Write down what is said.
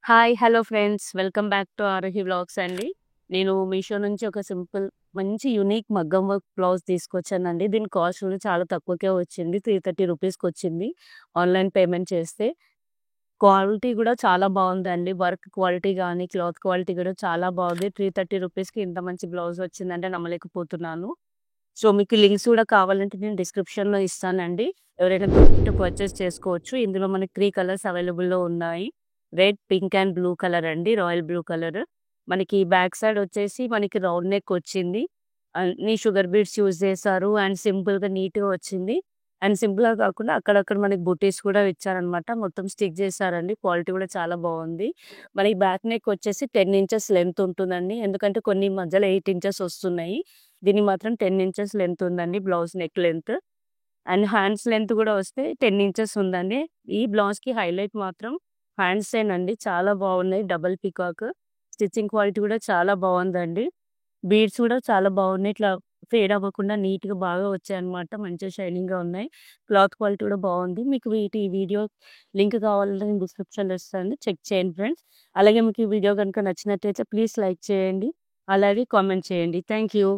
Hi! Hello friends. Welcome back to Aarohi vlogs అండి. నేను మీషో నుంచి ఒక సింపుల్ మంచి యూనిక్ మగ్గం వర్క్ బ్లౌజ్ తీసుకొచ్చానండి. దీని కాస్ట్ కూడా చాలా తక్కువకే వచ్చింది. 330 రూపీస్‌కొచ్చింది ఆన్‌లైన్ పేమెంట్ చేస్తే. క్వాలిటీ కూడా చాలా బావుందండి. వర్క్ క్వాలిటీ గానీ, క్లాత్ క్వాలిటీ కూడా చాలా బావుంది. 330 రూపీస్‌కి ఇంత మంచి బ్లౌజ్ వచ్చిందంటే నమ్మలేకపోతున్నాను. సో, మీకు లింక్స్ కూడా కావాలంటే నేను డిస్క్రిప్షన్‌లో ఇస్తానండి. ఎవరైనా దొరికితే పర్చేస్ చేసుకోవచ్చు. ఇందులో మనకి 3 కలర్స్ అవైలబుల్‌లో ఉన్నాయి. Red, pink and blue colour అండి. Royal blue colour. మనకి బ్యాక్ సైడ్ వచ్చేసి మనకి రౌండ్ నెక్ వచ్చింది. అన్ని షుగర్ బీడ్స్ యూజ్ చేశారు. అండ్ సింపుల్‌గా నీట్‌గా వచ్చింది. అండ్ సింపుల్‌గా కాకుండా అక్కడక్కడ మనకి బుటీస్ కూడా ఇచ్చారనమాట. మొత్తం స్టిక్ చేశారండి. క్వాలిటీ కూడా చాలా బావుంది. మనకి బ్యాక్ నెక్ వచ్చేసి 10 ఇంచెస్ లెంత్ ఉంటుందండి. ఎందుకంటే కొన్ని మధ్యలో 8 ఇంచెస్ వస్తున్నాయి. దీనికి మాత్రం 10 ఇంచెస్ లెంత్ ఉందండి blouse neck length. And hands length కూడా వస్తే 10 ఇంచెస్ ఉందండి. ఈ బ్లౌజ్‌కి హైలైట్ మాత్రం హ్యాండ్సేనండి. చాలా బావున్నాయి. Double peacock. స్టిచ్చింగ్ క్వాలిటీ కూడా చాలా బావుందండి. బీడ్స్ కూడా చాలా బావున్నాయి. ఇట్లా ఫేడ్ అవ్వకుండా నీట్‌గా బాగా వచ్చాయన్నమాట. మంచిగా షైనింగ్‌గా ఉన్నాయి. క్లాత్ క్వాలిటీ కూడా బావుంది. మీకు వీటి వీడియో లింక్ కావాలంటే నేను డిస్క్రిప్షన్‌లో ఇస్తాను. చెక్ చేయండి ఫ్రెండ్స్. అలాగే మీకు ఈ వీడియో గనుక నచ్చినట్టయితే ప్లీజ్ లైక్ చేయండి. అలాగే కామెంట్ చేయండి. Thank you.